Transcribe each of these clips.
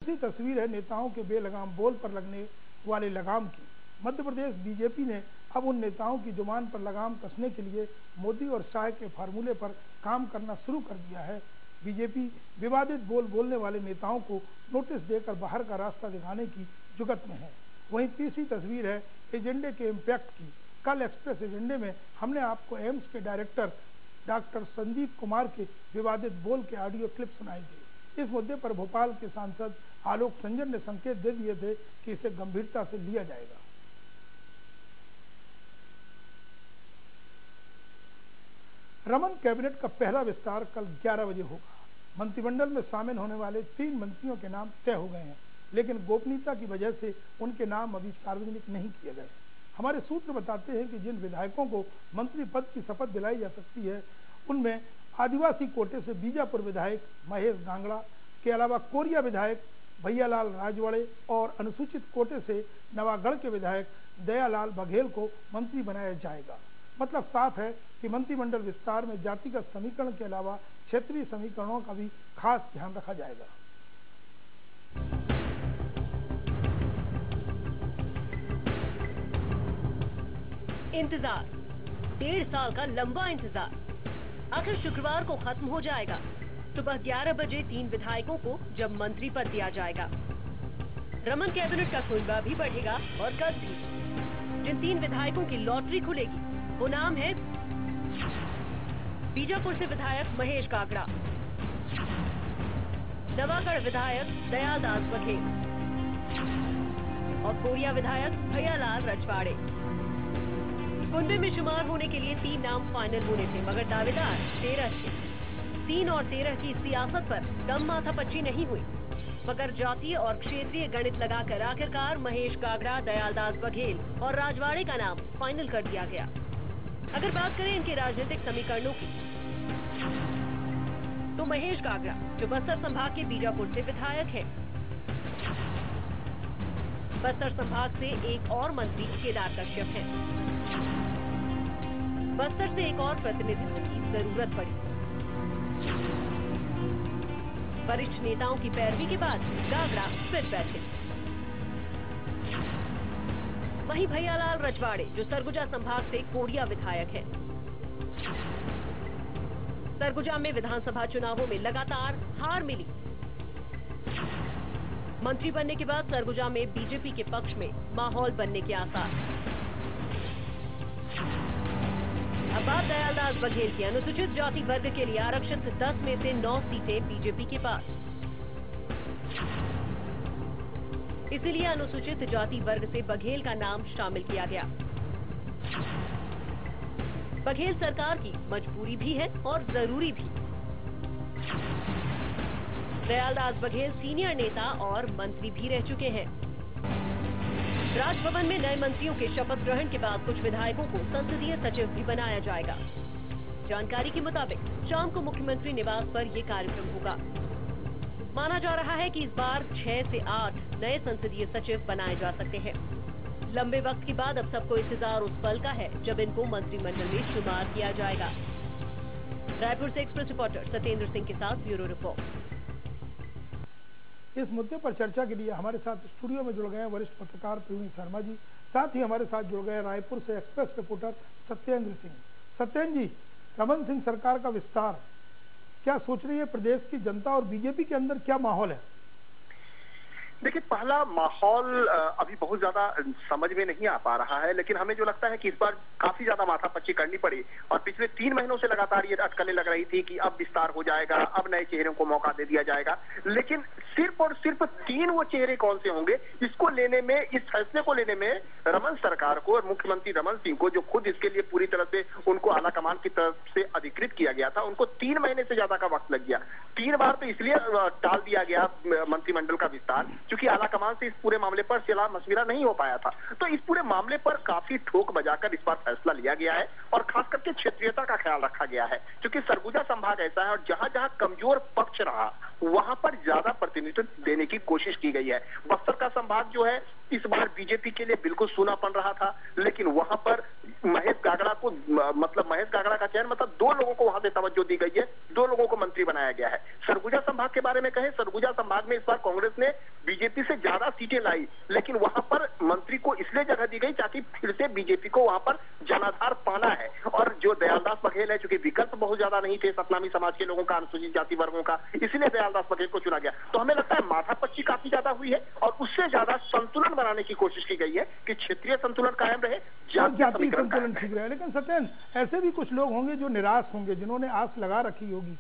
दूसरी तस्वीर है नेताओं के बेलगाम बोल पर लगने वाले लगाम की। मध्य प्रदेश बीजेपी ने अब उन नेताओं की जुबान पर लगाम कसने के लिए मोदी और शाह के फार्मूले पर काम करना शुरू कर दिया है। बीजेपी विवादित बोल बोलने वाले नेताओं को नोटिस देकर बाहर का रास्ता दिखाने की जुगत में है। वहीं तीसरी तस्वीर है एजेंडे के इम्पैक्ट की। कल एक्सप्रेस एजेंडे में हमने आपको एम्स के डायरेक्टर डॉक्टर संदीप कुमार के विवादित बोल के ऑडियो क्लिप सुनाए थे। इस मुद्दे पर भोपाल के सांसद आलोक संजर ने संकेत दे दिए थे कि इसे गंभीरता से लिया जाएगा। रमन कैबिनेट का पहला विस्तार कल 11 बजे होगा। मंत्रिमंडल में शामिल होने वाले 3 मंत्रियों के नाम तय हो गए हैं, लेकिन गोपनीयता की वजह से उनके नाम अभी सार्वजनिक नहीं किए गए। हमारे सूत्र बताते हैं कि जिन विधायकों को मंत्री पद की शपथ दिलाई जा सकती है, उनमें आदिवासी कोटे से बीजापुर विधायक महेश गांगड़ा के अलावा कोरिया विधायक भैयालाल राजवाड़े और अनुसूचित कोटे से नवागढ़ के विधायक दयालाल बघेल को मंत्री बनाया जाएगा। मतलब साफ है कि मंत्रिमंडल विस्तार में जातिगत समीकरण के अलावा क्षेत्रीय समीकरणों का भी खास ध्यान रखा जाएगा। इंतजार 1.5 साल का लंबा इंतजार आखिर शुक्रवार को खत्म हो जाएगा। सुबह 11 बजे 3 विधायकों को जब मंत्री पद दिया जाएगा। रमन कैबिनेट का कुनबा भी बढ़ेगा और कद भी। जिन 3 विधायकों की लॉटरी खुलेगी वो नाम है बीजापुर से विधायक महेश गागड़ा, नवागढ़ विधायक दयालदास बघेल और कोरिया विधायक भैयालाल रजवाड़े। कुनबे में शुमार होने के लिए 3 नाम फाइनल होने थे, मगर दावेदार 13 थे। 3 और 13 की सियासत पर दम माथापच्ची नहीं हुई, मगर जातीय और क्षेत्रीय गणित लगाकर आखिरकार महेश गागड़ा, दयालदास बघेल और राजवाड़े का नाम फाइनल कर दिया गया। अगर बात करें इनके राजनीतिक समीकरणों की, तो महेश गागड़ा जो बस्तर संभाग के बीजापुर से विधायक है, बस्तर संभाग से एक और मंत्री केदार कश्यप है, बस्तर से एक और प्रतिनिधित्व की जरूरत पड़ी। वरिष्ठ नेताओं की पैरवी के बाद गागड़ा फिर बैठे। वहीं भैयालाल रजवाड़े जो सरगुजा संभाग से कोरिया विधायक है, सरगुजा में विधानसभा चुनावों में लगातार हार मिली। मंत्री बनने के बाद सरगुजा में बीजेपी के पक्ष में माहौल बनने के आसार। अब बात दयालदास बघेल की। अनुसूचित जाति वर्ग के लिए आरक्षित 10 में से 9 सीटें बीजेपी के पास, इसीलिए अनुसूचित जाति वर्ग से बघेल का नाम शामिल किया गया। बघेल सरकार की मजबूरी भी है और जरूरी भी। दयालदास बघेल सीनियर नेता और मंत्री भी रह चुके हैं। राजभवन में नए मंत्रियों के शपथ ग्रहण के बाद कुछ विधायकों को संसदीय सचिव भी बनाया जाएगा। जानकारी के मुताबिक शाम को मुख्यमंत्री निवास पर यह कार्यक्रम होगा। माना जा रहा है कि इस बार 6 से 8 नए संसदीय सचिव बनाए जा सकते हैं। लंबे वक्त के बाद अब सबको इंतजार उस पल का है जब इनको मंत्रिमंडल में शुमार किया जाएगा। रायपुर से एक्सप्रेस रिपोर्टर सत्येंद्र सिंह के साथ ब्यूरो रिपोर्ट। इस मुद्दे पर चर्चा के लिए हमारे साथ स्टूडियो में जुड़ गए वरिष्ठ पत्रकार प्रवीण शर्मा जी, साथ ही हमारे साथ जुड़ गए रायपुर से एक्सप्रेस रिपोर्टर सत्येंद्र सिंह। सत्येंद्र जी, रमन सिंह सरकार का विस्तार क्या सोच रही है प्रदेश की जनता और बीजेपी के अंदर क्या माहौल है? देखिए, पहला माहौल अभी बहुत ज्यादा समझ में नहीं आ पा रहा है, लेकिन हमें जो लगता है कि इस बार काफी ज्यादा माथापच्ची करनी पड़ी और पिछले 3 महीनों से लगातार ये अटकलें लग रही थी कि अब विस्तार हो जाएगा, अब नए चेहरों को मौका दे दिया जाएगा। लेकिन सिर्फ और सिर्फ 3 वो चेहरे कौन से होंगे, इसको लेने में, इस फैसले को लेने में रमन सरकार को और मुख्यमंत्री रमन सिंह को, जो खुद इसके लिए पूरी तरह से उनको आला कमान की तरफ से अधिकृत किया गया था, उनको 3 महीने से ज्यादा का वक्त लग गया। 3 बार तो इसलिए टाल दिया गया मंत्रिमंडल का विस्तार क्योंकि आलाकमान से इस पूरे मामले पर सलाह मशविरा नहीं हो पाया था। तो इस पूरे मामले पर काफी ठोक बजाकर इस बार फैसला लिया गया है और खास करके क्षेत्रीयता का ख्याल रखा गया है, क्योंकि सरगुजा संभाग ऐसा है और जहां जहां कमजोर पक्ष रहा वहां पर ज्यादा प्रतिनिधित्व देने की कोशिश की गई है। बस्तर का संभाग जो है इस बार बीजेपी के लिए बिल्कुल सूनापन रहा था, लेकिन वहां पर महेश गागड़ा को महेश गागड़ा का चयन दो लोगों को वहां से तवज्जो दी गई है, 2 लोगों को मंत्री बनाया गया है। सरगुजा संभाग के बारे में कहें, सरगुजा संभाग में इस बार कांग्रेस ने बीजेपी से ज्यादा सीटें लाई, लेकिन वहां पर मंत्री को इसलिए जगह दी गई ताकि फिर से बीजेपी को वहां पर जनाधार पाना है। और जो दयालदास बघेल है, चूंकि विकल्प बहुत ज्यादा नहीं थे सतनामी समाज के लोगों का, अनुसूचित जाति वर्गों का, इसलिए दयालदास बघेल को चुना गया। तो हमें लगता है माथापच्ची काफी ज्यादा हुई है और उससे ज्यादा संतुलन बनाने की कोशिश की गई है कि क्षेत्रीय संतुलन कायम रहे, जातीय संतुलन ठीक रहे। लेकिन सत्येंद्र, ऐसे भी कुछ लोग होंगे जो निराश होंगे, जिन्होंने आस लगा रखी होगी।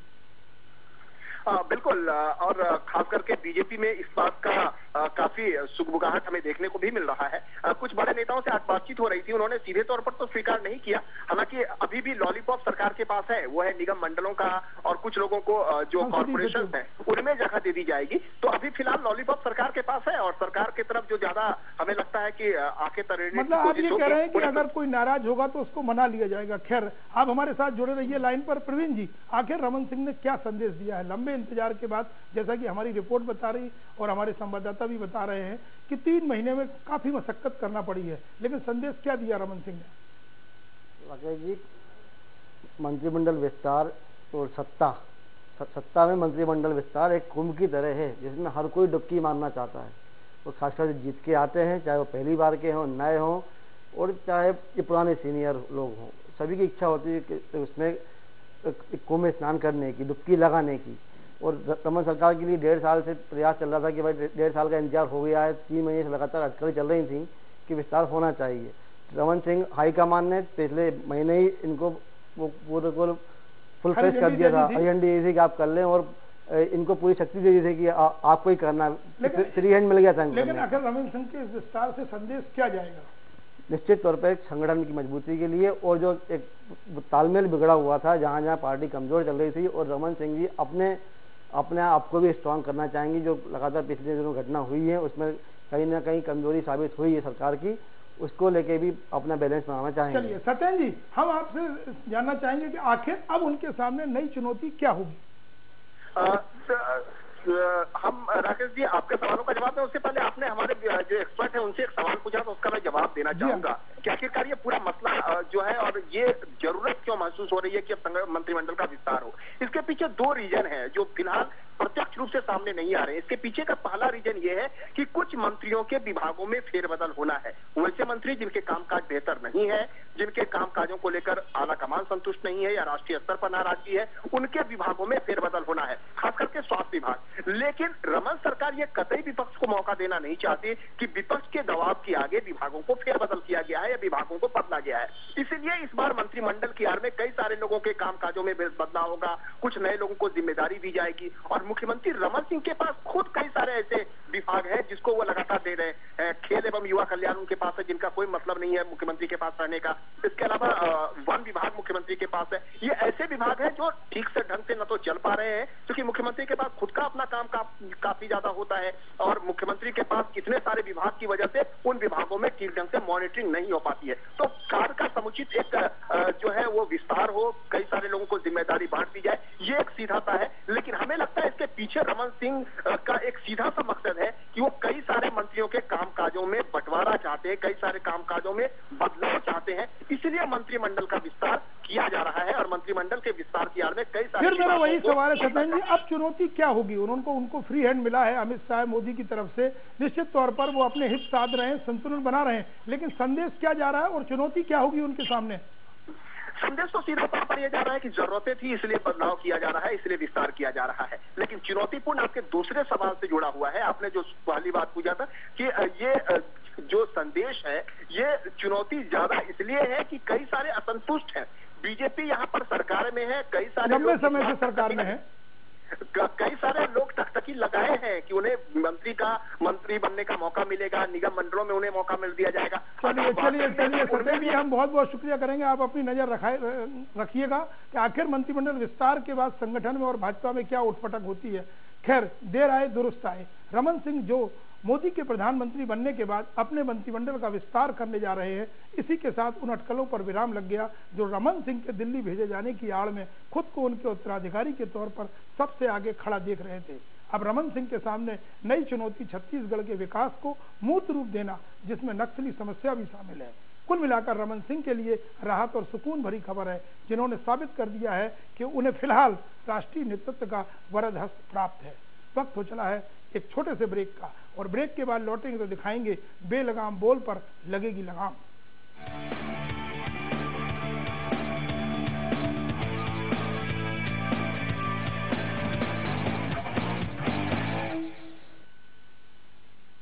बिल्कुल, और खास करके बीजेपी में इस बात का काफी सुगबुगाहट हमें देखने को भी मिल रहा है। कुछ बड़े नेताओं से आज बातचीत हो रही थी, उन्होंने सीधे तौर पर तो स्वीकार नहीं किया, हालांकि अभी भी लॉलीपॉप सरकार के पास है, वो है निगम मंडलों का और कुछ लोगों को जो कॉर्पोरेशन है उनमें जगह दे दी जाएगी। तो अभी फिलहाल लॉलीपॉप सरकार के पास है और सरकार की तरफ जो ज्यादा हमें लगता है कि आंखें तरेने की आप कोशिश ये कह रहे हैं कि अगर कोई नाराज होगा तो उसको मना लिया जाएगा। खैर, आप हमारे साथ जुड़े रहिए लाइन पर। प्रवीण जी, आखिर रमन सिंह ने क्या संदेश दिया है लंबे इंतजार के बाद? जैसा कि हमारी रिपोर्ट बता रही और हमारे संवाददाता भी बता रहे हैं कि 3 महीने में काफी मशक्कत करना पड़ी है, लेकिन संदेश क्या दिया रमन सिंह ने? राकेश जी, मंत्रिमंडल विस्तार और सत्ता में मंत्रिमंडल विस्तार एक कुंभ की तरह है जिसमें हर कोई डुबकी मारना चाहता है। और खासकर जीत के आते हैं, चाहे वो पहली बार के हों, नए हों, और चाहे ये पुराने सीनियर लोग हों, सभी की इच्छा होती है कि उसमें कुंभ में स्नान करने की, डुबकी लगाने की। और रमन सरकार के लिए 1.5 साल से प्रयास चल रहा था कि भाई 1.5 साल का इंतजार हो गया है, 3 महीने से लगातार अटकलें चल रही थी कि विस्तार होना चाहिए। रमन सिंह हाईकमान ने पिछले महीने ही इनको वो बिल्कुल फुल फ्लेश कर दिया था, IND कि आप कर लें, और इनको पूरी शक्ति दे दी थी कि आपको ही करना, फ्री हैंड मिल गया था। लेकिन आखिर रमन सिंह के इस विस्तार से संदेश क्या जाएगा? निश्चित तौर पर एक संगठन की मजबूती के लिए, और जो एक तालमेल बिगड़ा हुआ था, जहां जहां पार्टी कमजोर चल रही थी, और रमन सिंह जी अपने आप को भी स्ट्रांग करना चाहेंगी। जो लगातार पिछले दिनों घटना हुई है उसमें कहीं ना कहीं कमजोरी साबित हुई है सरकार की, उसको लेके भी अपना बैलेंस बनाना चाहेंगे। चलिए सत्येंद्र जी, हम आपसे जानना चाहेंगे कि आखिर अब उनके सामने नई चुनौती क्या होगी? हम राकेश जी, आपके सवालों का जवाब दें उससे पहले आपने हमारे जो एक्सपर्ट है उनसे एक सवाल पूछा, तो उसका मैं जवाब देना चाहूंगा कि आखिरकार ये पूरा मसला जो है और ये जरूरत क्यों महसूस हो रही है कि अब मंत्रिमंडल का विस्तार हो। इसके पीछे 2 रीजन है जो फिलहाल प्रत्यक्ष रूप से सामने नहीं आ रहे हैं। इसके पीछे का पहला रीजन ये है कि कुछ मंत्रियों के विभागों में फेरबदल होना है। वैसे मंत्री जिनके कामकाज बेहतर नहीं है, जिनके कामकाजों को लेकर आला कमान संतुष्ट नहीं है या राष्ट्रीय स्तर पर नाराजगी है, उनके विभागों में फेरबदल होना है, खास करके स्वास्थ्य विभाग। लेकिन रमन सरकार ये कतई विपक्ष को मौका देना नहीं चाहती कि विपक्ष के दबाव के आगे विभागों को फेरबदल किया गया है या विभागों को बदला गया है। इसलिए इस बार मंत्रिमंडल की आड़ में कई सारे लोगों के कामकाजों में बदलाव होगा, कुछ नए लोगों को जिम्मेदारी दी जाएगी और मुख्यमंत्री रमन सिंह के पास खुद कई सारे ऐसे विभाग हैं जिसको वो लगातार दे रहे हैं। खेल एवं युवा कल्याण उनके पास है, जिनका कोई मतलब नहीं है मुख्यमंत्री के पास रहने का। इसके अलावा वन विभाग मुख्यमंत्री के पास है। ये ऐसे विभाग हैं जो ठीक से ढंग से न तो चल पा रहे हैं क्योंकि मुख्यमंत्री के पास खुद का अपना काम काफी ज्यादा होता है और मुख्यमंत्री के पास इतने सारे विभाग की वजह से उन विभागों में ठीक ढंग से मॉनिटरिंग नहीं हो पाती है। तो कार्य का समुचित एक जो है वो विस्तार हो, कई सारे लोगों को जिम्मेदारी बांट दी जाए, ये एक सीधाता है। लेकिन हमें लगता है इसके पीछे रमन सिंह का एक सीधा सा मकसद है कि वो कई सारे मंत्रियों के कामकाजों में बंटवारा चाहते हैं, कई सारे कामकाजों में बदलाव चाहते हैं, इसलिए मंत्रिमंडल का विस्तार किया जा रहा है और मंत्रिमंडल के विस्तार की आड़ में कई सारे। फिर मेरा वही सवाल है सत्येंद्र जी, अब चुनौती क्या होगी? उनको फ्री हैंड मिला है अमित शाह मोदी की तरफ से, निश्चित तौर पर वो अपने हित साध रहे हैं, संतुलन बना रहे हैं, लेकिन संदेश क्या जा रहा है और चुनौती क्या होगी उनके सामने? संदेश तो सीधा तौर पर यह जा रहा है कि जरूरतें थी इसलिए बदलाव किया जा रहा है, इसलिए विस्तार किया जा रहा है। लेकिन चुनौतीपूर्ण आपके दूसरे सवाल से जुड़ा हुआ है। आपने जो पहली बात पूछा था कि ये जो संदेश है ये चुनौती ज्यादा इसलिए है कि कई सारे असंतुष्ट हैं। बीजेपी यहाँ पर सरकार में है, कई सारे लंबे समय से सरकार में है, कई सारे लोग टकटकी लगाए हैं कि उन्हें मंत्री बनने का मौका मिलेगा, निगम मंडलों में उन्हें मौका मिल दिया जाएगा। चलिए हम बहुत बहुत शुक्रिया करेंगे, आप अपनी नजर रखिएगा कि आखिर मंत्रिमंडल विस्तार के बाद संगठन में और भाजपा में क्या उठपटक होती है। खैर, देर आए दुरुस्त आए। रमन सिंह जो मोदी के प्रधानमंत्री बनने के बाद अपने मंत्रिमंडल का विस्तार करने जा रहे हैं, इसी के साथ उन अटकलों पर विराम लग गया जो रमन सिंह के दिल्ली भेजे जाने की आड़ में खुद को उनके उत्तराधिकारी के तौर पर सबसे आगे खड़ा देख रहे थे। अब रमन सिंह के सामने नई चुनौती छत्तीसगढ़ के विकास को मूर्त रूप देना, जिसमें नक्सली समस्या भी शामिल है। कुल मिलाकर रमन सिंह के लिए राहत और सुकून भरी खबर है, जिन्होंने साबित कर दिया है कि उन्हें फिलहाल राष्ट्रीय नेतृत्व का वरद हस्त प्राप्त है। वक्त हो चला है एक छोटे से ब्रेक का, और ब्रेक के बाद लौटेंगे तो दिखाएंगे बेलगाम बोल पर लगेगी लगाम।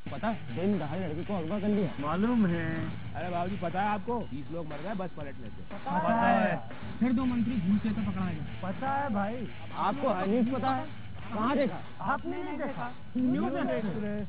पता है, दिन दहाड़े लड़की को अगवा कर लिया। मालूम है। अरे बाबूजी, पता है आपको 20 लोग मर गए बस पलटने से। पता है। फिर 2 मंत्री घूस लेकर पकड़ा गया। पता है भाई। आपको हर न्यूज पता है? कहाँ देखा? आपने नहीं देखा? News express.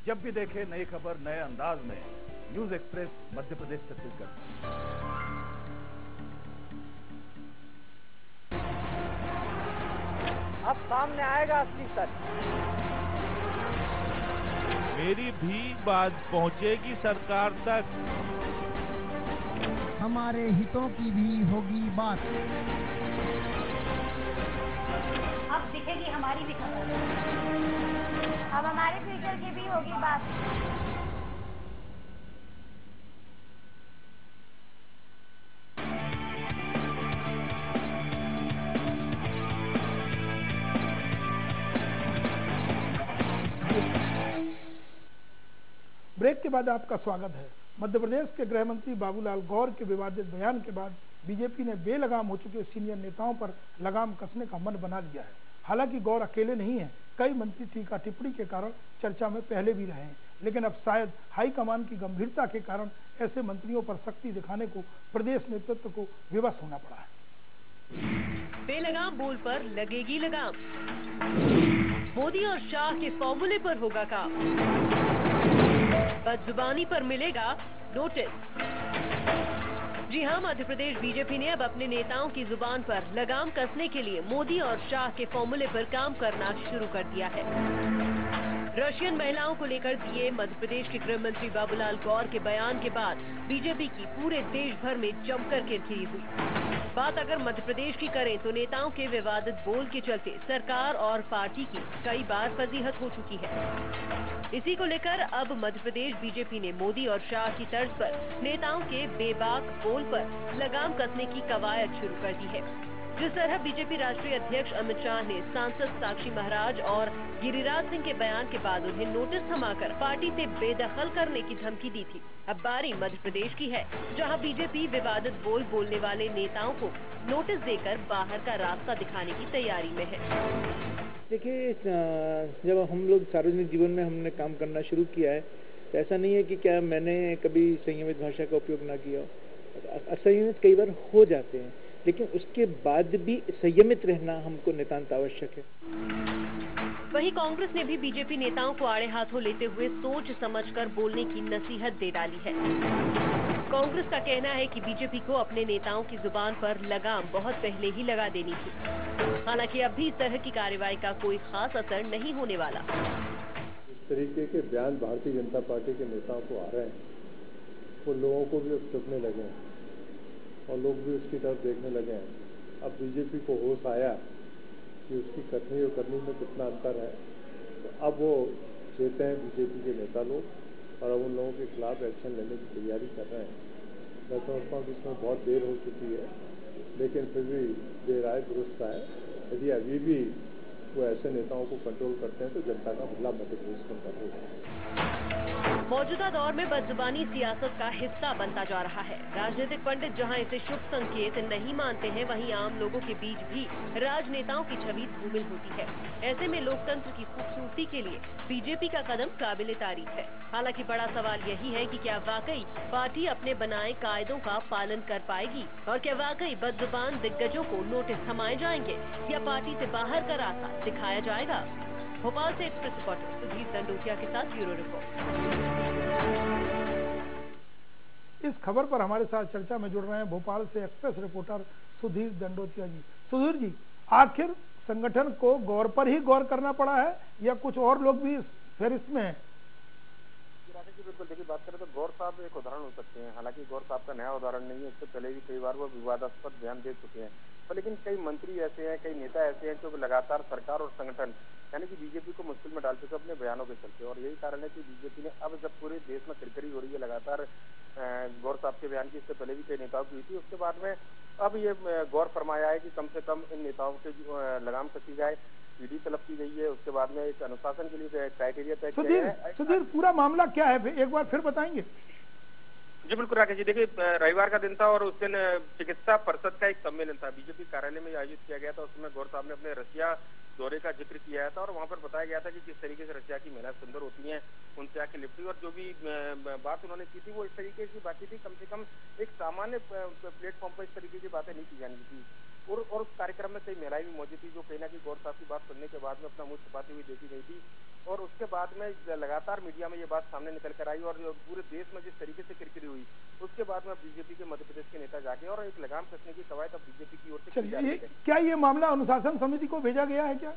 जब भी देखे नई खबर नए अंदाज में, न्यूज एक्सप्रेस मध्य प्रदेश छत्तीसगढ़। अब सामने आएगा असली सच। मेरी भी बात पहुंचेगी सरकार तक। हमारे हितों की भी होगी बात। अब दिखेगी हमारी भी खबर। अब हमारे फ्यूचर की भी होगी बात। ब्रेक के बाद आपका स्वागत है। मध्य प्रदेश के गृह मंत्री बाबूलाल गौर के विवादित बयान के बाद बीजेपी ने बेलगाम हो चुके सीनियर नेताओं पर लगाम कसने का मन बना लिया है। हालांकि गौर अकेले नहीं हैं, कई मंत्री टीका टिप्पणी के कारण चर्चा में पहले भी रहे हैं, लेकिन अब शायद हाईकमान की गंभीरता के कारण ऐसे मंत्रियों पर सख्ती दिखाने को प्रदेश नेतृत्व को विवश होना पड़ा है। बेलगाम बोल पर लगेगी लगाम। मोदी और शाह के फॉर्मूले पर होगा काम। बदजुबानी पर मिलेगा नोटिस। जी हां, मध्य प्रदेश बीजेपी ने अब अपने नेताओं की जुबान पर लगाम कसने के लिए मोदी और शाह के फॉर्मूले पर काम करना शुरू कर दिया है। रशियन महिलाओं को लेकर दिए मध्य प्रदेश के गृह मंत्री बाबूलाल गौर के बयान के बाद बीजेपी की पूरे देश भर में जमकर किरकिरी हुई। बात अगर मध्य प्रदेश की करें तो नेताओं के विवादित बोल के चलते सरकार और पार्टी की कई बार फजीहत हो चुकी है। इसी को लेकर अब मध्य प्रदेश बीजेपी ने मोदी और शाह की तर्ज पर नेताओं के बेबाक बोल पर लगाम कसने की कवायद शुरू कर दी है। जिस तरह बीजेपी राष्ट्रीय अध्यक्ष अमित शाह ने सांसद साक्षी महाराज और गिरिराज सिंह के बयान के बाद उन्हें नोटिस थमाकर पार्टी से बेदखल करने की धमकी दी थी, अब बारी मध्य प्रदेश की है, जहां बीजेपी विवादित बोल बोलने वाले नेताओं को नोटिस देकर बाहर का रास्ता दिखाने की तैयारी में है। देखिए, जब हम लोग सार्वजनिक जीवन में हमने काम करना शुरू किया है तो ऐसा नहीं है कि क्या मैंने कभी संयमित भाषा का उपयोग ना किया। असंयमित कई बार हो जाते हैं, लेकिन उसके बाद भी संयमित रहना हमको नितांत आवश्यक है। वहीं कांग्रेस ने भी बीजेपी नेताओं को आड़े हाथों लेते हुए सोच समझकर बोलने की नसीहत दे डाली है। कांग्रेस का कहना है कि बीजेपी को अपने नेताओं की जुबान पर लगाम बहुत पहले ही लगा देनी थी। हालांकि अब भी इस तरह की कार्रवाई का कोई खास असर नहीं होने वाला। इस तरीके के बयान भारतीय जनता पार्टी के नेताओं को आ रहे हैं, वो लोगों को भी अब चुभने लगे हैं और लोग भी उसकी तरफ देखने लगे हैं। अब बीजेपी को होश आया कि उसकी कथनी और करनी में कितना अंतर है, तो अब वो चेते हैं बीजेपी के नेता लोग और अब उन लोगों के खिलाफ एक्शन लेने की तैयारी कर रहे हैं। मैं समझता हूँ कि इसमें बहुत देर हो चुकी है, लेकिन फिर भी देर आए दुरुस्त आए। यदि अभी भी वो ऐसे नेताओं को कंट्रोल करते हैं तो जनता का भला मध्य प्रदेश में होगा। मौजूदा दौर में बदजुबानी सियासत का हिस्सा बनता जा रहा है। राजनीतिक पंडित जहां इसे शुभ संकेत नहीं मानते हैं, वहीं आम लोगों के बीच भी राजनेताओं की छवि धूमिल होती है। ऐसे में लोकतंत्र की खूबसूरती के लिए बीजेपी का कदम काबिले तारीफ है। हालांकि बड़ा सवाल यही है कि क्या वाकई पार्टी अपने बनाए कायदों का पालन कर पाएगी और क्या वाकई बदजुबान दिग्गजों को नोटिस थमाए जाएंगे या पार्टी से बाहर का रास्ता दिखाया जाएगा। भोपाल से एक्सप्रेस रिपोर्टर सुधीर दंडोतिया के साथ ब्यूरो रिपोर्ट। इस खबर पर हमारे साथ चर्चा में जुड़ रहे हैं भोपाल से एक्सप्रेस रिपोर्टर सुधीर दंडोतिया जी। सुधीर जी, आखिर संगठन को गौर पर ही गौर करना पड़ा है या कुछ और लोग भी फेरिस्त में हैं? बिल्कुल, देखिए बात करें तो गौर साहब एक उदाहरण हो सकते हैं। हालांकि गौर साहब का नया उदाहरण नहीं है, इससे पहले भी कई बार वो विवादास्पद बयान दे चुके हैं। पर लेकिन कई मंत्री ऐसे हैं, कई नेता ऐसे हैं जो लगातार सरकार और संगठन यानी कि बीजेपी को मुश्किल में डाल चुके अपने बयानों के चलते। और यही कारण है कि बीजेपी ने अब जब पूरे देश में किरकिरी हो रही है लगातार गौर साहब के बयान की, इससे पहले भी कई नेताओं की हुई थी, उसके बाद में अब ये गौर फरमाया है कि कम से कम इन नेताओं के लगाम कसी जाए, ईडी तलब की गई है, उसके बाद में एक अनुशासन के लिए क्राइटेरिया तय किया है। सुधीर, पूरा मामला क्या है, एक बार फिर बताएंगे? जी बिल्कुल राकेश जी, देखिए रविवार का दिन था और उस दिन चिकित्सा परिषद का एक सम्मेलन था, बीजेपी कार्यालय में आयोजित किया गया था। उसमें गौर साहब ने अपने रशिया दौरे का जिक्र किया था और वहां पर बताया गया था कि किस तरीके से रशिया की महिलाएं सुंदर होती हैं, उनसे आके लिपटी, और जो भी बात उन्होंने की थी वो इस तरीके की बाकी थी, कम से कम एक सामान्य प्लेटफॉर्म पर इस तरीके की बातें नहीं की जानी थी। और उस कार्यक्रम में कई महिलाएं भी मौजूद थी जो कहीं ना कहीं गौर साहब की बात सुनने के बाद में अपना मुंह छुपाती हुई देखी गई थी। और उसके बाद में लगातार मीडिया में ये बात सामने निकल कर आई और पूरे देश में जिस तरीके से किरकिरी हुई, उसके बाद में बीजेपी के मध्य प्रदेश के नेता जाके और एक लगाम कसने की कवायद अब बीजेपी की ओर से की जा रही है। क्या ये मामला अनुशासन समिति को भेजा गया है क्या?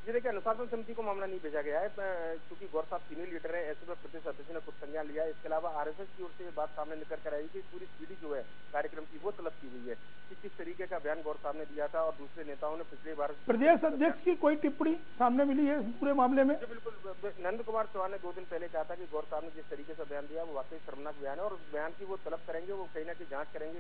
ये देखिए, अनुशासन समिति को मामला नहीं भेजा गया है क्योंकि गौर साहब सीनियर लीडर है, ऐसे में प्रदेश अध्यक्ष ने कुछ संज्ञान लिया है। इसके अलावा आरएसएस की ओर से ये बात सामने निकल कर आई कि पूरी सीडी जो है कार्यक्रम की वो तलब की गई है कि किस तरीके का बयान गौर साहब ने दिया था और दूसरे नेताओं ने पिछली बार। प्रदेश अध्यक्ष की कोई टिप्पणी सामने मिली है पूरे मामले में? बिल्कुल, नंद कुमार चौहान ने 2 दिन पहले कहा था कि गौर साहब ने जिस तरीके से बयान दिया वो वाकई शर्मनाक बयान है और उस बयान की वो तलब करेंगे, वो कहीं ना कहीं जांच करेंगे।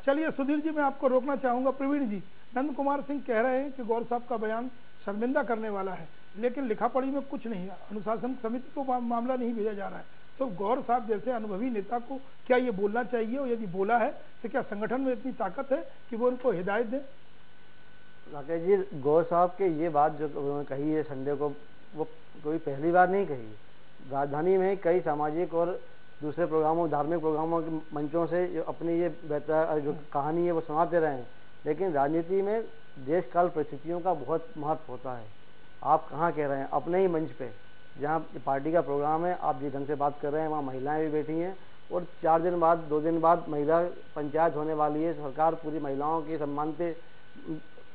चलिए सुधीर जी, मैं आपको रोकना चाहूंगा। प्रवीण जी, नंद कुमार सिंह कह रहे हैं कि गौर साहब का बयान शर्मिंदा करने वाला है, लेकिन लिखा पढ़ी में कुछ नहीं है, अनुशासन समिति को मामला नहीं भेजा जा रहा है। तो गौर साहब जैसे अनुभवी नेता को क्या ये बोलना चाहिए, और यदि बोला है तो क्या संगठन में इतनी ताकत है कि वो उनको हिदायत दे? राकेश जी, गौर साहब के ये बात जो उन्होंने कही है संडे को, वो कोई पहली बार नहीं कही। राजधानी में कई सामाजिक और दूसरे प्रोग्रामों, धार्मिक प्रोग्रामों के मंचों से जो अपनी ये जो कहानी है वो सुनाते रहे हैं, लेकिन राजनीति में देश काल परिस्थितियों का बहुत महत्व होता है। आप कहाँ कह रहे हैं, अपने ही मंच पे जहाँ पार्टी का प्रोग्राम है, आप जिस ढंग से बात कर रहे हैं वहाँ महिलाएं भी बैठी हैं और 4 दिन बाद 2 दिन बाद महिला पंचायत होने वाली है, सरकार पूरी महिलाओं के सम्मान पे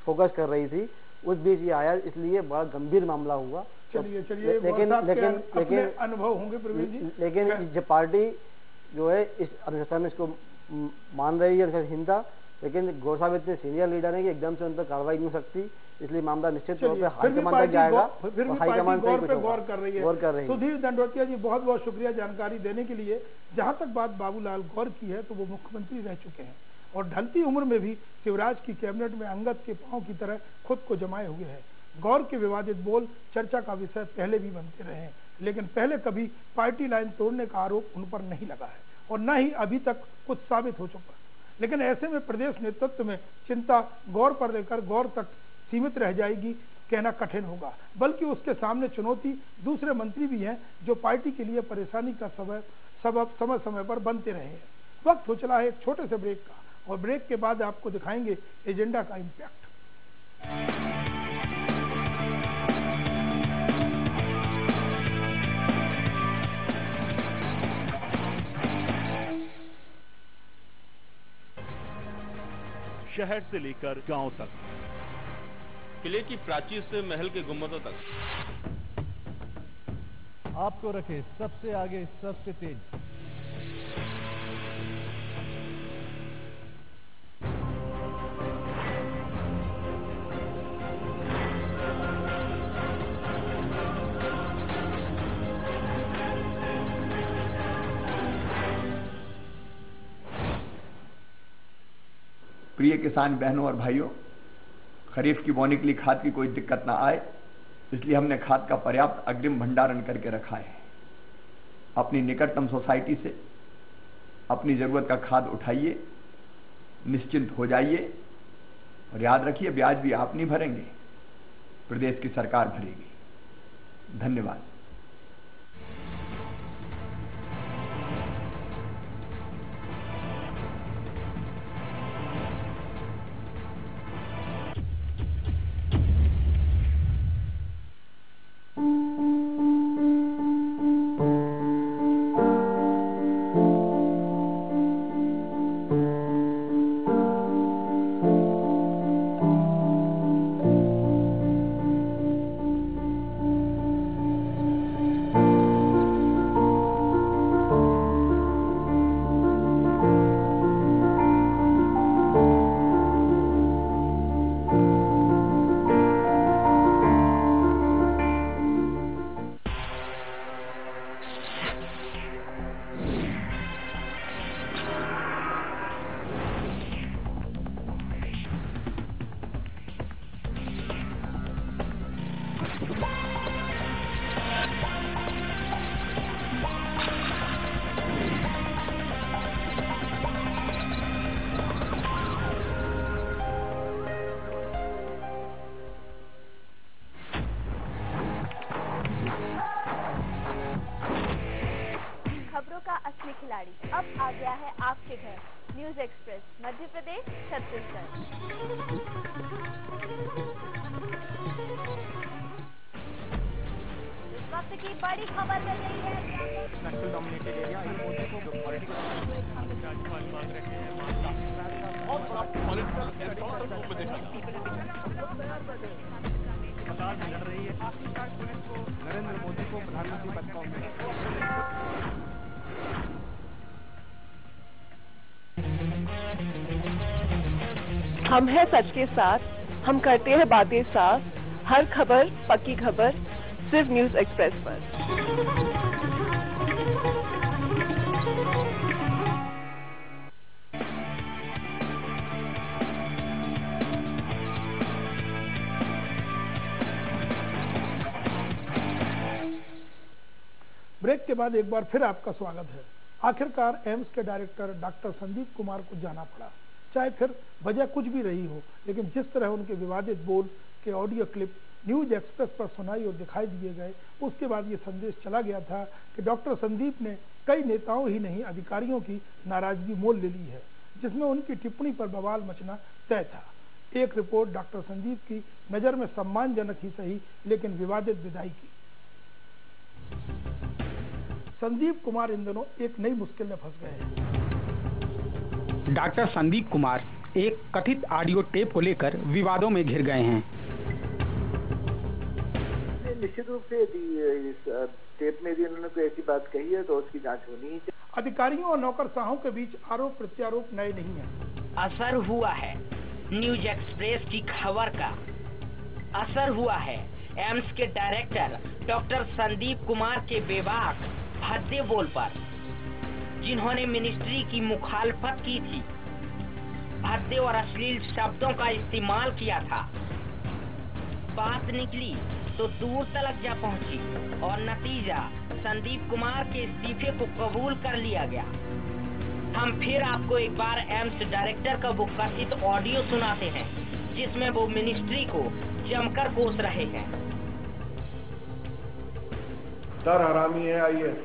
फोकस कर रही थी, उस बीच ये आया, इसलिए बड़ा गंभीर मामला हुआ। लेकिन अनुभव होंगे प्रवीण जी, लेकिन जब पार्टी जो है इस अनुशासन इसको मान रही है अनुशासनहीनता, लेकिन गौर साहब इतने सीनियर लीडर है कि एकदम से उन पर कार्रवाई नहीं हो सकती, इसलिए मामला निश्चित तौर पर हाईकमान तक जाएगा। फिर भी हाईकमान गौर कर रही है। सुधीर दंडोतिया जी, बहुत बहुत शुक्रिया जानकारी देने के लिए। जहां तक बात बाबूलाल गौर की है तो वो मुख्यमंत्री रह चुके हैं और ढलती उम्र में भी शिवराज की कैबिनेट में अंगद के पांव की तरह खुद को जमाए हुए हैं। गौर के विवादित बोल चर्चा का विषय पहले भी बनते रहे हैं, लेकिन पहले कभी पार्टी लाइन तोड़ने का आरोप उन पर नहीं लगा है और न ही अभी तक कुछ साबित हो चुका। लेकिन ऐसे में प्रदेश नेतृत्व में चिंता गौर पर लेकर गौर तक सीमित रह जाएगी कहना कठिन होगा, बल्कि उसके सामने चुनौती दूसरे मंत्री भी हैं जो पार्टी के लिए परेशानी का सबब समय समय पर बनते रहे हैं। वक्त हो चला है एक छोटे से ब्रेक का, और ब्रेक के बाद आपको दिखाएंगे एजेंडा का इम्पैक्ट। शहर से लेकर गांव तक, किले की प्राचीर से महल के गुंबदों तक, आपको रखे सबसे आगे, सबसे तेज। प्रिय किसान बहनों और भाइयों, खरीफ की बोने के लिए खाद की कोई दिक्कत ना आए, इसलिए हमने खाद का पर्याप्त अग्रिम भंडारण करके रखा है। अपनी निकटतम सोसाइटी से अपनी ज़रूरत का खाद उठाइए, निश्चिंत हो जाइए और याद रखिए ब्याज भी आप नहीं भरेंगे, प्रदेश की सरकार भरेगी। धन्यवाद। अब आ गया है आपके घर न्यूज एक्सप्रेस मध्य प्रदेश छत्तीसगढ़। इस वक्त की बड़ी खबर मिल रही है। नक्सल डोमिनेटेड एरिया जो पॉलिटिकल मांग रहे हैं लड़ रही है। पुलिस को नरेंद्र मोदी को प्रधानमंत्री पद का उम्मीदवार। हम हैं सच के साथ, हम करते हैं बातें साफ, हर खबर पक्की खबर सिर्फ न्यूज एक्सप्रेस पर। ब्रेक के बाद एक बार फिर आपका स्वागत है। आखिरकार एम्स के डायरेक्टर डॉक्टर संदीप कुमार को जाना पड़ा, चाहे फिर वजह कुछ भी रही हो, लेकिन जिस तरह उनके विवादित बोल के ऑडियो क्लिप न्यूज एक्सप्रेस पर सुनाई और दिखाई दिए गए, उसके बाद ये संदेश चला गया था कि डॉक्टर संदीप ने कई नेताओं ही नहीं अधिकारियों की नाराजगी मोल ले ली है, जिसमें उनकी टिप्पणी पर बवाल मचना तय था। एक रिपोर्ट डॉक्टर संदीप की नजर में सम्मानजनक ही सही, लेकिन विवादित विदाई की। संदीप कुमार इन दिनों एक नई मुश्किल में फंस गए हैं। डॉक्टर संदीप कुमार एक कथित ऑडियो टेप को लेकर विवादों में घिर गए हैं। निश्चित रूप से इस टेप में यदि उन्होंने कोई ऐसी बात कही है तो उसकी जांच होनी ही चाहिए। अधिकारियों और नौकरशाहों के बीच आरोप प्रत्यारोप नए नहीं है। असर हुआ है न्यूज एक्सप्रेस की खबर का, असर हुआ है एम्स के डायरेक्टर डॉक्टर संदीप कुमार के बेबाक भद्दे बोल पर, जिन्होंने मिनिस्ट्री की मुखालफत की थी, भद्दे और अश्लील शब्दों का इस्तेमाल किया था। बात निकली तो दूर तक जा पहुंची और नतीजा संदीप कुमार के इस्तीफे को कबूल कर लिया गया। हम फिर आपको एक बार एम्स डायरेक्टर का वो कथित ऑडियो सुनाते हैं, जिसमें वो मिनिस्ट्री को जमकर कोस रहे हैं। सर हरामी है आईएएस,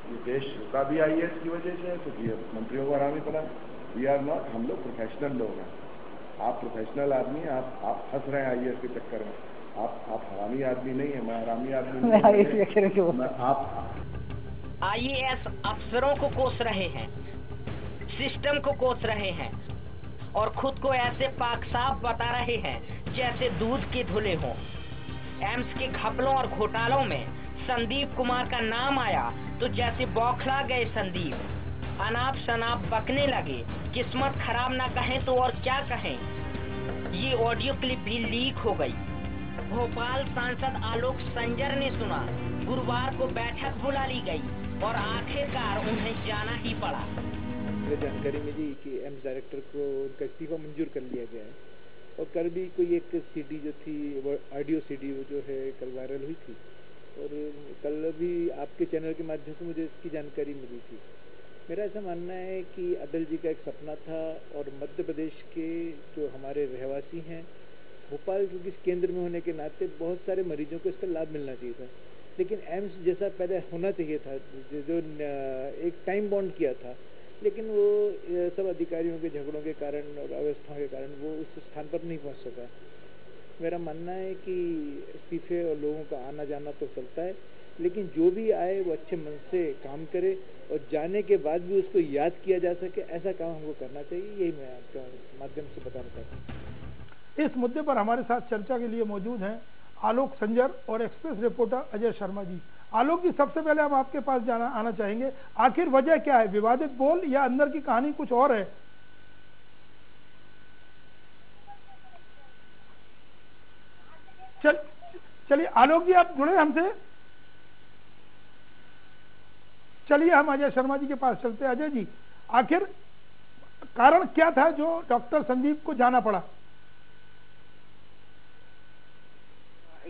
ये देश का भी आईएएस की वजह से है, तो मंत्रियों को हरामी बना। वी आर नॉट, हम लोग प्रोफेशनल लोग हैं। आप प्रोफेशनल आदमी हैं, आप फंस रहे हैं आईएएस के चक्कर में। आप हरामी आदमी नहीं है, मैं हरामी आदमी नहीं हूं। आप आईएएस अफसरों को कोस रहे हैं, सिस्टम को कोस रहे हैं और खुद को ऐसे पाक साफ बता रहे हैं जैसे दूध के धुले हों। एम्स के घपलों और घोटालों में संदीप कुमार का नाम आया तो जैसे बौखला गए संदीप, अनाप शनाप बकने लगे। किस्मत खराब ना कहें तो और क्या कहें। ये ऑडियो क्लिप भी लीक हो गई। भोपाल सांसद आलोक संजर ने सुना, गुरुवार को बैठक बुला ली गई और आखिरकार उन्हें जाना ही पड़ा। जानकारी मिली कि एम्स डायरेक्टर को उनका इस्तीफा मंजूर कर लिया गया है और कल भी कोई एक सीडी जो थी, वो ऑडियो सीडी वो जो है कल वायरल हुई थी, और कल भी आपके चैनल के माध्यम से मुझे इसकी जानकारी मिली थी। मेरा ऐसा मानना है कि अटल जी का एक सपना था और मध्य प्रदेश के जो हमारे रहवासी हैं, भोपाल क्योंकि केंद्र में होने के नाते बहुत सारे मरीजों को इसका लाभ मिलना चाहिए था, लेकिन एम्स जैसा पहले होना चाहिए था, जो एक टाइम बॉन्ड किया था, लेकिन वो सब अधिकारियों के झगड़ों के कारण और अव्यवस्थाओं के कारण वो उस स्थान पर नहीं पहुंच सका। मेरा मानना है कि इस्तीफे और लोगों का आना जाना तो चलता है, लेकिन जो भी आए वो अच्छे मन से काम करे और जाने के बाद भी उसको याद किया जा सके, ऐसा काम हमको करना चाहिए। यही मैं आपके माध्यम से बताना चाहता हूँ। इस मुद्दे पर हमारे साथ चर्चा के लिए मौजूद हैं आलोक संजर और एक्सप्रेस रिपोर्टर अजय शर्मा जी। आलोक जी, सबसे पहले हम आपके पास आना चाहेंगे, आखिर वजह क्या है? विवादित बोल या अंदर की कहानी कुछ और है? चलिए आलोक जी, आप जुड़े हमसे। चलिए हम अजय शर्मा जी के पास चलते हैं। अजय जी, आखिर कारण क्या था जो डॉक्टर संदीप को जाना पड़ा?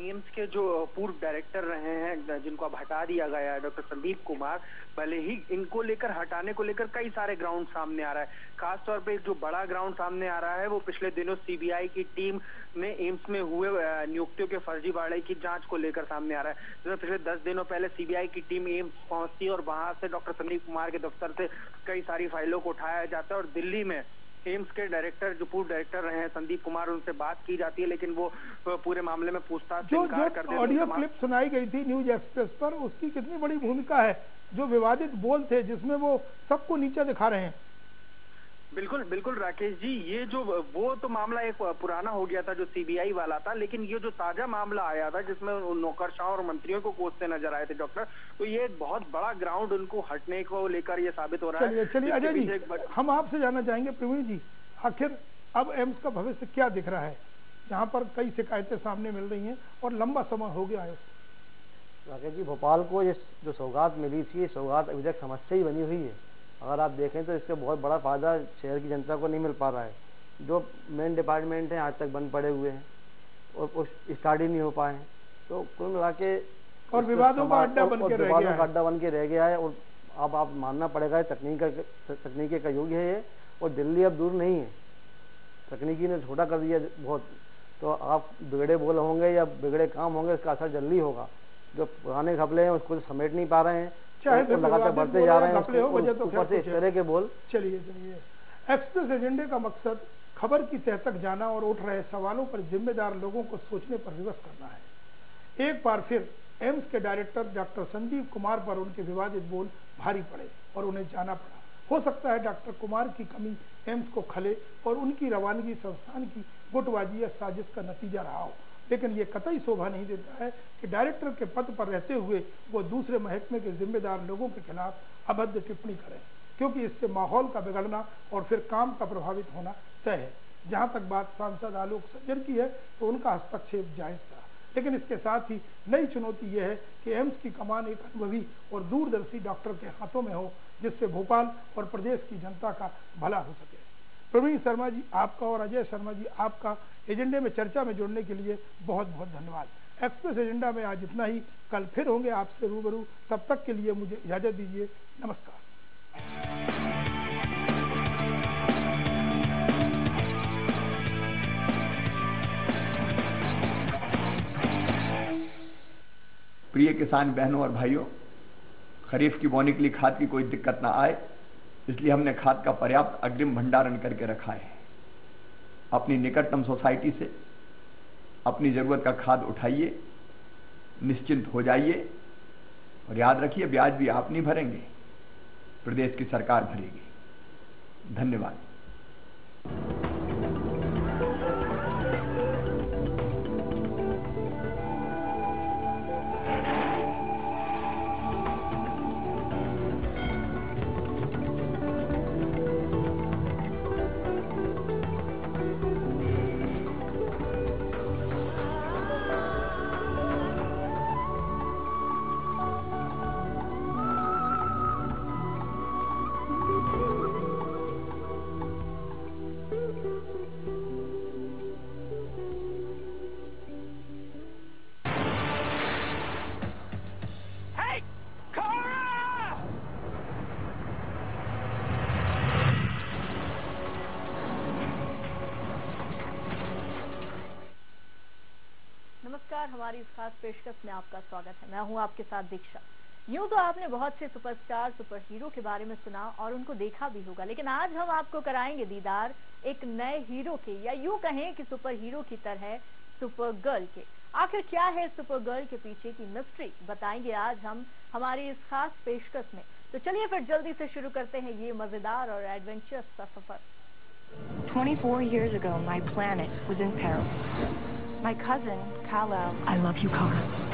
एम्स के जो पूर्व डायरेक्टर रहे हैं, जिनको अब हटा दिया गया है, डॉक्टर संदीप कुमार, भले ही इनको लेकर हटाने को लेकर कई सारे ग्राउंड सामने आ रहा है। खासतौर पे जो बड़ा ग्राउंड सामने आ रहा है वो पिछले दिनों सीबीआई की टीम ने एम्स में हुए नियुक्तियों के फर्जीवाड़े की जांच को लेकर सामने आ रहा है, जिसमें पिछले 10 दिनों पहले सीबीआई की टीम एम्स पहुंचती है और वहां से डॉक्टर संदीप कुमार के दफ्तर से कई सारी फाइलों को उठाया जाता है और दिल्ली में एम्स के डायरेक्टर, जो पूर्व डायरेक्टर रहे हैं संदीप कुमार, उनसे बात की जाती है, लेकिन वो पूरे मामले में पूछताछ से इनकार कर देते हैं। ऑडियो क्लिप सुनाई गई थी न्यूज एक्सप्रेस पर, उसकी कितनी बड़ी भूमिका है? जो विवादित बोल थे जिसमें वो सबको नीचे दिखा रहे हैं। बिल्कुल बिल्कुल राकेश जी, ये जो वो तो मामला एक पुराना हो गया था जो सीबीआई वाला था, लेकिन ये जो ताजा मामला आया था जिसमें नौकरशाहों और मंत्रियों को कोसते नजर आए थे डॉक्टर, तो ये एक बहुत बड़ा ग्राउंड उनको हटने को लेकर ये साबित हो रहा है। चलिए अजय जी, हम आपसे जानना चाहेंगे, प्रवीण जी, आखिर अब एम्स का भविष्य क्या दिख रहा है, जहाँ पर कई शिकायतें सामने मिल रही हैं और लंबा समय हो गया है? राकेश जी, भोपाल को ये जो सौगात मिली थी, सौगात अभी तक समस्या ही बनी हुई है। अगर आप देखें तो इससे बहुत बड़ा फायदा शहर की जनता को नहीं मिल पा रहा है। जो मेन डिपार्टमेंट हैं आज तक बंद पड़े हुए हैं और स्टार्ट ही नहीं हो पाए हैं, तो कुल मिला के और विवादों का अड्डा बन के रह गया है। और अब आप मानना पड़ेगा तकनीकी का युग है ये, और दिल्ली अब दूर नहीं है, तकनीकी ने छोटा कर दिया बहुत। तो आप बिगड़े बोल होंगे या बिगड़े काम होंगे, इसका असर जल्दी होगा। जो पुराने घपले हैं उसको समेट नहीं पा रहे हैं, चाहे लगातार बढ़ते जा रहे हैं, ऊपर से इस तरह के बोल। चलिए एक्सप्रेस एजेंडे का मकसद खबर की तह तक जाना और उठ रहे सवालों पर जिम्मेदार लोगों को सोचने पर विवश करना है। एक बार फिर एम्स के डायरेक्टर डॉक्टर संदीप कुमार पर उनके विवादित बोल भारी पड़े और उन्हें जाना पड़ा। हो सकता है डॉक्टर कुमार की कमी एम्स को खले और उनकी रवानगी संस्थान की गुटबाजी या साजिश का नतीजा रहा हो, लेकिन ये कतई शोभा नहीं देता है कि डायरेक्टर के पद पर रहते हुए वो दूसरे महकमे के जिम्मेदार लोगों के खिलाफ अभद्र टिप्पणी करें, क्योंकि इससे माहौल का बिगड़ना और फिर काम का प्रभावित होना तय है। जहां तक बात सांसद आलोक संजर की है तो उनका हस्तक्षेप जायज था, लेकिन इसके साथ ही नई चुनौती यह है कि एम्स की कमान एक अनुभवी और दूरदर्शी डॉक्टर के हाथों में हो, जिससे भोपाल और प्रदेश की जनता का भला हो सके। प्रवीण शर्मा जी आपका और अजय शर्मा जी आपका एजेंडे में चर्चा में जुड़ने के लिए बहुत बहुत धन्यवाद। एक्सप्रेस एजेंडा में आज इतना ही, कल फिर होंगे आपसे रूबरू, तब तक के लिए मुझे इजाजत दीजिए, नमस्कार। प्रिय किसान बहनों और भाइयों, खरीफ की बोनी के लिए खाद की कोई दिक्कत ना आए, इसलिए हमने खाद का पर्याप्त अग्रिम भंडारण करके रखा है। अपनी निकटतम सोसाइटी से अपनी जरूरत का खाद उठाइए, निश्चिंत हो जाइए और याद रखिए ब्याज भी आप नहीं भरेंगे, प्रदेश की सरकार भरेगी। धन्यवाद। नमस्कार, हमारी इस खास पेशकश में आपका स्वागत है। मैं हूं आपके साथ दीक्षा। यूं तो आपने बहुत से सुपरस्टार, सुपर हीरो के बारे में सुना और उनको देखा भी होगा, लेकिन आज हम आपको कराएंगे दीदार एक नए हीरो के, या यूं कहें कि सुपर हीरो की तरह सुपर गर्ल के। आखिर क्या है सुपर गर्ल के पीछे की मिस्ट्री, बताएंगे आज हम हमारी इस खास पेशकश में। तो चलिए फिर जल्दी से शुरू करते हैं ये मजेदार और एडवेंचरस सा सफर। 24 years ago, my planet was in peril. My cousin, Kal-El, I love you, Kara.